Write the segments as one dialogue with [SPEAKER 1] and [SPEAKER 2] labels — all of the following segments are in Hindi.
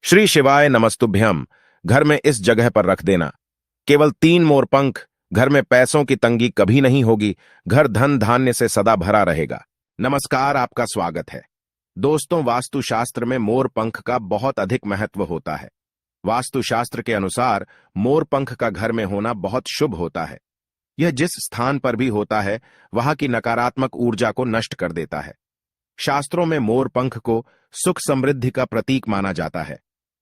[SPEAKER 1] श्री शिवाय नमस्तुभ्यम। घर में इस जगह पर रख देना। केवल 3 मोरपंख। घर में पैसों की तंगी कभी नहीं होगी। घर धन धान्य से सदा भरा रहेगा। नमस्कार, आपका स्वागत है। दोस्तों, वास्तुशास्त्र में मोरपंख का बहुत अधिक महत्व होता है। वास्तुशास्त्र के अनुसार मोरपंख का घर में होना बहुत शुभ होता है। यह जिस स्थान पर भी होता है वहां की नकारात्मक ऊर्जा को नष्ट कर देता है। शास्त्रों में मोरपंख को सुख समृद्धि का प्रतीक माना जाता है।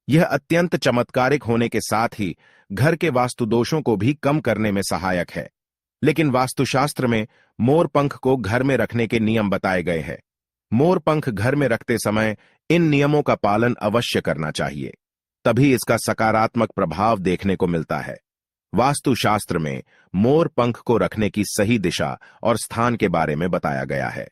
[SPEAKER 1] यह अत्यंत चमत्कारिक होने के साथ ही घर के वास्तु दोषों को भी कम करने में सहायक है। लेकिन वास्तुशास्त्र में मोरपंख को घर में रखने के नियम बताए गए हैं। मोरपंख घर में रखते समय इन नियमों का पालन अवश्य करना चाहिए, तभी इसका सकारात्मक प्रभाव देखने को मिलता है। वास्तुशास्त्र में मोरपंख को रखने की सही दिशा और स्थान के बारे में बताया गया है।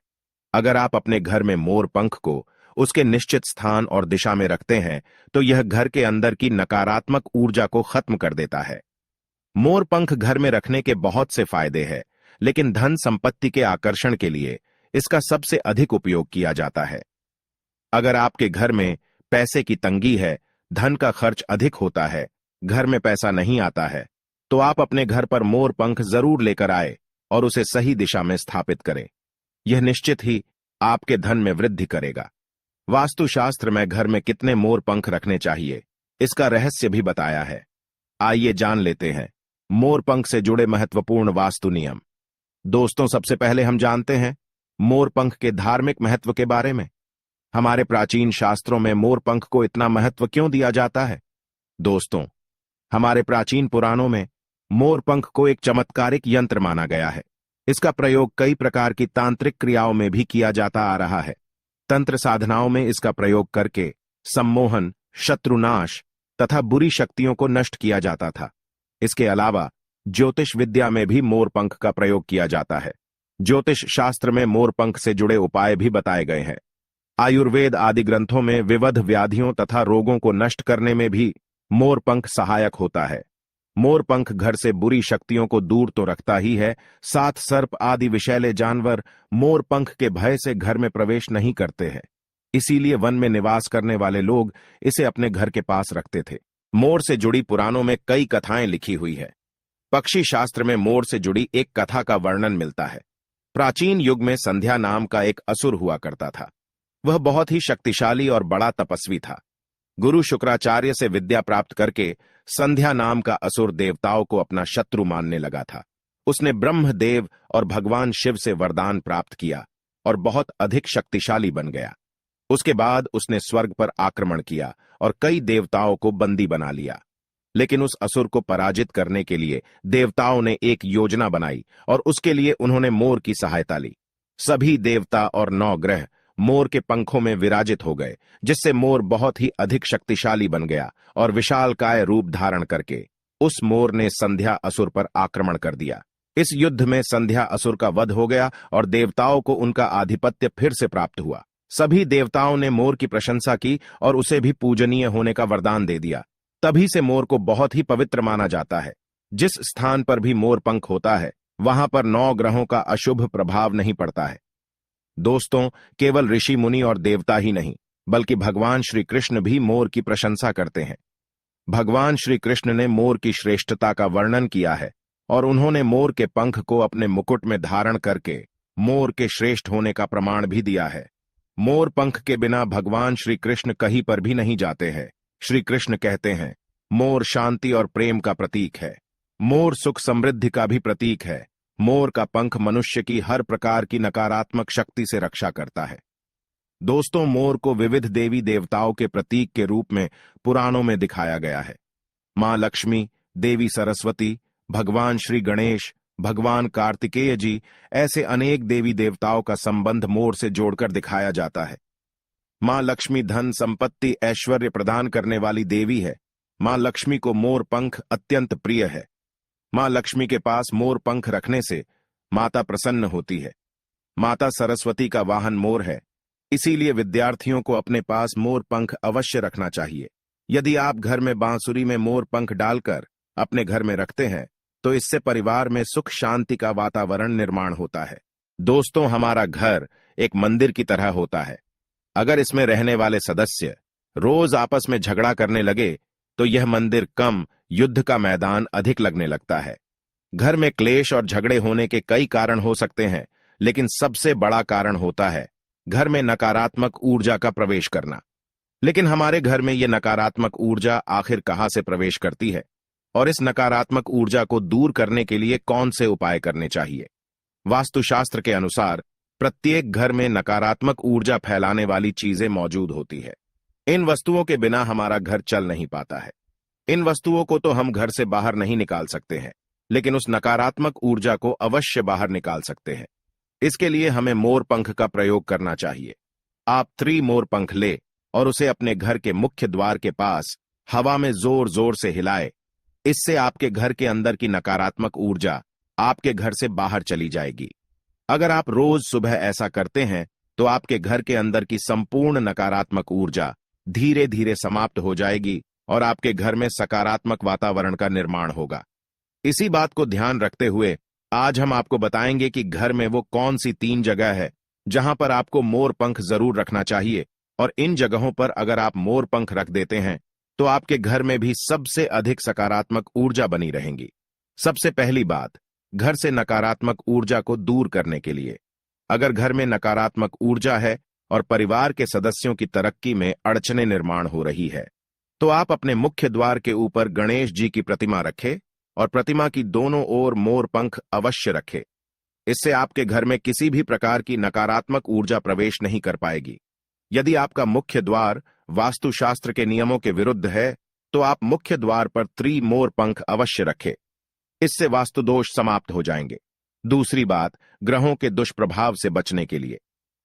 [SPEAKER 1] अगर आप अपने घर में मोरपंख को उसके निश्चित स्थान और दिशा में रखते हैं तो यह घर के अंदर की नकारात्मक ऊर्जा को खत्म कर देता है। मोरपंख घर में रखने के बहुत से फायदे हैं, लेकिन धन संपत्ति के आकर्षण के लिए इसका सबसे अधिक उपयोग किया जाता है। अगर आपके घर में पैसे की तंगी है, धन का खर्च अधिक होता है, घर में पैसा नहीं आता है, तो आप अपने घर पर मोरपंख जरूर लेकर आए और उसे सही दिशा में स्थापित करें। यह निश्चित ही आपके धन में वृद्धि करेगा। वास्तुशास्त्र में घर में कितने मोरपंख रखने चाहिए, इसका रहस्य भी बताया है। आइए जान लेते हैं मोरपंख से जुड़े महत्वपूर्ण वास्तु नियम। दोस्तों, सबसे पहले हम जानते हैं मोरपंख के धार्मिक महत्व के बारे में। हमारे प्राचीन शास्त्रों में मोरपंख को इतना महत्व क्यों दिया जाता है? दोस्तों, हमारे प्राचीन पुराणों में मोरपंख को एक चमत्कारिक यंत्र माना गया है। इसका प्रयोग कई प्रकार की तांत्रिक क्रियाओं में भी किया जाता आ रहा है। तंत्र साधनाओं में इसका प्रयोग करके सम्मोहन, शत्रुनाश तथा बुरी शक्तियों को नष्ट किया जाता था। इसके अलावा ज्योतिष विद्या में भी मोरपंख का प्रयोग किया जाता है। ज्योतिष शास्त्र में मोरपंख से जुड़े उपाय भी बताए गए हैं। आयुर्वेद आदि ग्रंथों में विविध व्याधियों तथा रोगों को नष्ट करने में भी मोरपंख सहायक होता है। मोरपंख घर से बुरी शक्तियों को दूर तो रखता ही है, साथ सर्प आदि विषैले जानवर मोरपंख के भय से घर में प्रवेश नहीं करते हैं। इसीलिए वन में निवास करने वाले लोग इसे अपने घर के पास रखते थे। मोर से जुड़ी पुराणों में कई कथाएं लिखी हुई है। पक्षी शास्त्र में मोर से जुड़ी एक कथा का वर्णन मिलता है। प्राचीन युग में संध्या नाम का एक असुर हुआ करता था। वह बहुत ही शक्तिशाली और बड़ा तपस्वी था। गुरु शुक्राचार्य से विद्या प्राप्त करके संध्या नाम का असुर देवताओं को अपना शत्रु मानने लगा था। उसने ब्रह्मदेव और भगवान शिव से वरदान प्राप्त किया और बहुत अधिक शक्तिशाली बन गया। उसके बाद उसने स्वर्ग पर आक्रमण किया और कई देवताओं को बंदी बना लिया। लेकिन उस असुर को पराजित करने के लिए देवताओं ने एक योजना बनाई और उसके लिए उन्होंने मोर की सहायता ली। सभी देवता और 9 ग्रह मोर के पंखों में विराजित हो गए, जिससे मोर बहुत ही अधिक शक्तिशाली बन गया और विशालकाय रूप धारण करके उस मोर ने संध्या असुर पर आक्रमण कर दिया। इस युद्ध में संध्या असुर का वध हो गया और देवताओं को उनका आधिपत्य फिर से प्राप्त हुआ। सभी देवताओं ने मोर की प्रशंसा की और उसे भी पूजनीय होने का वरदान दे दिया। तभी से मोर को बहुत ही पवित्र माना जाता है। जिस स्थान पर भी मोर पंख होता है वहां पर 9 ग्रहों का अशुभ प्रभाव नहीं पड़ता है। दोस्तों, केवल ऋषि मुनि और देवता ही नहीं, बल्कि भगवान श्री कृष्ण भी मोर की प्रशंसा करते हैं। भगवान श्री कृष्ण ने मोर की श्रेष्ठता का वर्णन किया है और उन्होंने मोर के पंख को अपने मुकुट में धारण करके मोर के श्रेष्ठ होने का प्रमाण भी दिया है। मोर पंख के बिना भगवान श्री कृष्ण कहीं पर भी नहीं जाते हैं। श्री कृष्ण कहते हैं, मोर शांति और प्रेम का प्रतीक है। मोर सुख समृद्धि का भी प्रतीक है। मोर का पंख मनुष्य की हर प्रकार की नकारात्मक शक्ति से रक्षा करता है। दोस्तों, मोर को विविध देवी देवताओं के प्रतीक के रूप में पुराणों में दिखाया गया है। मां लक्ष्मी, देवी सरस्वती, भगवान श्री गणेश, भगवान कार्तिकेय जी, ऐसे अनेक देवी देवताओं का संबंध मोर से जोड़कर दिखाया जाता है। मां लक्ष्मी धन संपत्ति ऐश्वर्य प्रदान करने वाली देवी है। मां लक्ष्मी को मोर पंख अत्यंत प्रिय है। मां लक्ष्मी के पास मोर पंख रखने से माता प्रसन्न होती है। माता सरस्वती का वाहन मोर है, इसीलिए विद्यार्थियों को अपने पास मोर पंख अवश्य रखना चाहिए। यदि आप घर में बांसुरी में मोर पंख डालकर अपने घर में रखते हैं तो इससे परिवार में सुख शांति का वातावरण निर्माण होता है। दोस्तों, हमारा घर एक मंदिर की तरह होता है। अगर इसमें रहने वाले सदस्य रोज आपस में झगड़ा करने लगे तो यह मंदिर कम, युद्ध का मैदान अधिक लगने लगता है। घर में क्लेश और झगड़े होने के कई कारण हो सकते हैं, लेकिन सबसे बड़ा कारण होता है घर में नकारात्मक ऊर्जा का प्रवेश करना। लेकिन हमारे घर में यह नकारात्मक ऊर्जा आखिर कहां से प्रवेश करती है और इस नकारात्मक ऊर्जा को दूर करने के लिए कौन से उपाय करने चाहिए? वास्तुशास्त्र के अनुसार प्रत्येक घर में नकारात्मक ऊर्जा फैलाने वाली चीजें मौजूद होती है। इन वस्तुओं के बिना हमारा घर चल नहीं पाता है। इन वस्तुओं को तो हम घर से बाहर नहीं निकाल सकते हैं, लेकिन उस नकारात्मक ऊर्जा को अवश्य बाहर निकाल सकते हैं। इसके लिए हमें मोर पंख का प्रयोग करना चाहिए। आप मोर पंख ले और उसे अपने घर के मुख्य द्वार के पास हवा में जोर जोर से हिलाए। इससे आपके घर के अंदर की नकारात्मक ऊर्जा आपके घर से बाहर चली जाएगी। अगर आप रोज सुबह ऐसा करते हैं तो आपके घर के अंदर की संपूर्ण नकारात्मक ऊर्जा धीरे धीरे समाप्त हो जाएगी और आपके घर में सकारात्मक वातावरण का निर्माण होगा। इसी बात को ध्यान रखते हुए आज हम आपको बताएंगे कि घर में वो कौन सी 3 जगह है जहां पर आपको मोर पंख जरूर रखना चाहिए, और इन जगहों पर अगर आप मोर पंख रख देते हैं तो आपके घर में भी सबसे अधिक सकारात्मक ऊर्जा बनी रहेंगी। सबसे पहली बात, घर से नकारात्मक ऊर्जा को दूर करने के लिए अगर घर में नकारात्मक ऊर्जा है और परिवार के सदस्यों की तरक्की में अड़चने निर्माण हो रही है, तो आप अपने मुख्य द्वार के ऊपर गणेश जी की प्रतिमा रखें और प्रतिमा की दोनों ओर मोर पंख अवश्य रखें। इससे आपके घर में किसी भी प्रकार की नकारात्मक ऊर्जा प्रवेश नहीं कर पाएगी। यदि आपका मुख्य द्वार वास्तुशास्त्र के नियमों के विरुद्ध है तो आप मुख्य द्वार पर मोर पंख अवश्य रखें। इससे वास्तु दोष समाप्त हो जाएंगे। दूसरी बात, ग्रहों के दुष्प्रभाव से बचने के लिए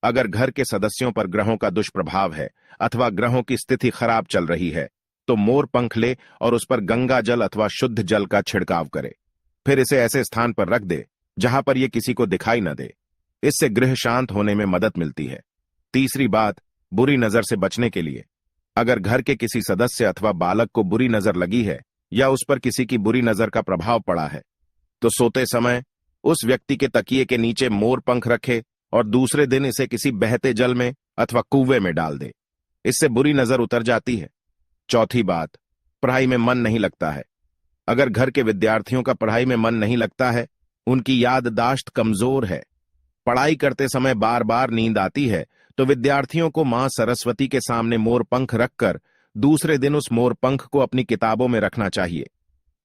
[SPEAKER 1] अगर घर के सदस्यों पर ग्रहों का दुष्प्रभाव है अथवा ग्रहों की स्थिति खराब चल रही है तो मोर पंख ले और उस पर गंगा जल अथवा शुद्ध जल का छिड़काव करे। फिर इसे ऐसे स्थान पर रख दे जहां पर यह किसी को दिखाई न दे। इससे गृह शांत होने में मदद मिलती है। तीसरी बात, बुरी नजर से बचने के लिए अगर घर के किसी सदस्य अथवा बालक को बुरी नजर लगी है या उस पर किसी की बुरी नजर का प्रभाव पड़ा है तो सोते समय उस व्यक्ति के तकिए के नीचे मोर पंख रखे और दूसरे दिन इसे किसी बहते जल में अथवा कुएं में डाल दे। इससे बुरी नजर उतर जाती है। चौथी बात, पढ़ाई में मन नहीं लगता है। अगर घर के विद्यार्थियों का पढ़ाई में मन नहीं लगता है, उनकी याददाश्त कमजोर है, पढ़ाई करते समय बार बार नींद आती है, तो विद्यार्थियों को मां सरस्वती के सामने मोर पंख रखकर दूसरे दिन उस मोर पंख को अपनी किताबों में रखना चाहिए।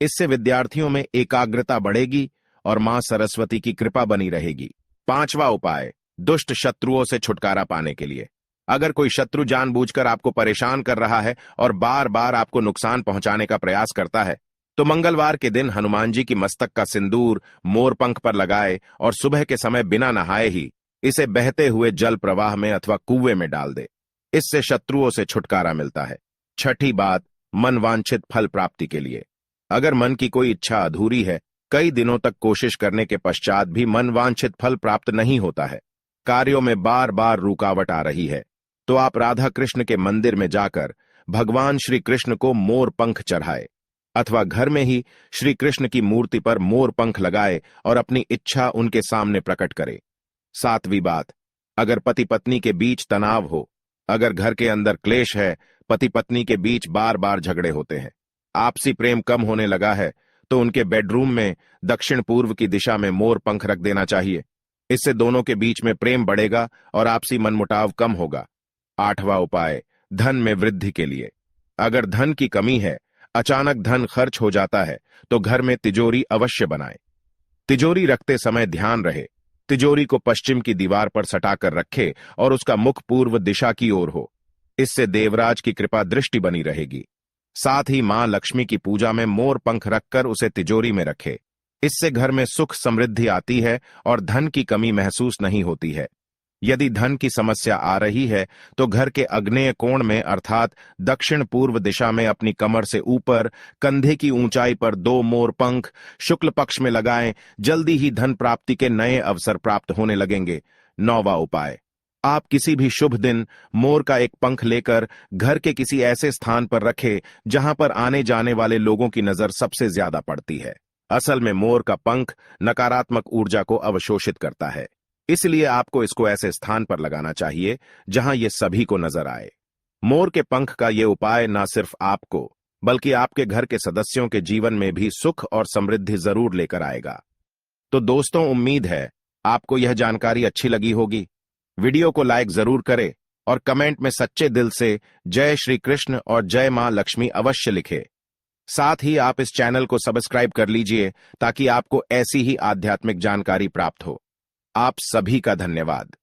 [SPEAKER 1] इससे विद्यार्थियों में एकाग्रता बढ़ेगी और मां सरस्वती की कृपा बनी रहेगी। 5वां उपाय, दुष्ट शत्रुओं से छुटकारा पाने के लिए अगर कोई शत्रु जानबूझकर आपको परेशान कर रहा है और बार बार आपको नुकसान पहुंचाने का प्रयास करता है तो मंगलवार के दिन हनुमान जी की मस्तक का सिंदूर मोर पंख पर लगाए और सुबह के समय बिना नहाए ही इसे बहते हुए जल प्रवाह में अथवा कुएं में डाल दे। इससे शत्रुओं से छुटकारा मिलता है। छठी बात, मन वांछित फल प्राप्ति के लिए अगर मन की कोई इच्छा अधूरी है, कई दिनों तक कोशिश करने के पश्चात भी मन वांछित फल प्राप्त नहीं होता है, कार्यों में बार बार रुकावट आ रही है, तो आप राधा कृष्ण के मंदिर में जाकर भगवान श्री कृष्ण को मोर पंख चढ़ाए अथवा घर में ही श्री कृष्ण की मूर्ति पर मोर पंख लगाए और अपनी इच्छा उनके सामने प्रकट करे। 7वीं बात, अगर पति पत्नी के बीच तनाव हो, अगर घर के अंदर क्लेश है, पति पत्नी के बीच बार बार झगड़े होते हैं, आपसी प्रेम कम होने लगा है, तो उनके बेडरूम में दक्षिण पूर्व की दिशा में मोर पंख रख देना चाहिए। इससे दोनों के बीच में प्रेम बढ़ेगा और आपसी मनमुटाव कम होगा। 8वां उपाय, धन में वृद्धि के लिए अगर धन की कमी है, अचानक धन खर्च हो जाता है, तो घर में तिजोरी अवश्य बनाएं। तिजोरी रखते समय ध्यान रहे तिजोरी को पश्चिम की दीवार पर सटाकर रखे और उसका मुख पूर्व दिशा की ओर हो। इससे देवराज की कृपा दृष्टि बनी रहेगी। साथ ही मां लक्ष्मी की पूजा में मोर पंख रखकर उसे तिजोरी में रखे। इससे घर में सुख समृद्धि आती है और धन की कमी महसूस नहीं होती है। यदि धन की समस्या आ रही है तो घर के आग्नेय कोण में अर्थात दक्षिण पूर्व दिशा में अपनी कमर से ऊपर कंधे की ऊंचाई पर 2 मोर पंख शुक्ल पक्ष में लगाएं। जल्दी ही धन प्राप्ति के नए अवसर प्राप्त होने लगेंगे। 9वां उपाय, आप किसी भी शुभ दिन मोर का एक पंख लेकर घर के किसी ऐसे स्थान पर रखें जहां पर आने जाने वाले लोगों की नजर सबसे ज्यादा पड़ती है। असल में मोर का पंख नकारात्मक ऊर्जा को अवशोषित करता है, इसलिए आपको इसको ऐसे स्थान पर लगाना चाहिए जहां यह सभी को नजर आए। मोर के पंख का ये उपाय न सिर्फ आपको बल्कि आपके घर के सदस्यों के जीवन में भी सुख और समृद्धि जरूर लेकर आएगा। तो दोस्तों, उम्मीद है आपको यह जानकारी अच्छी लगी होगी। वीडियो को लाइक जरूर करें और कमेंट में सच्चे दिल से जय श्री कृष्ण और जय मां लक्ष्मी अवश्य लिखे। साथ ही आप इस चैनल को सब्सक्राइब कर लीजिए ताकि आपको ऐसी ही आध्यात्मिक जानकारी प्राप्त हो। आप सभी का धन्यवाद।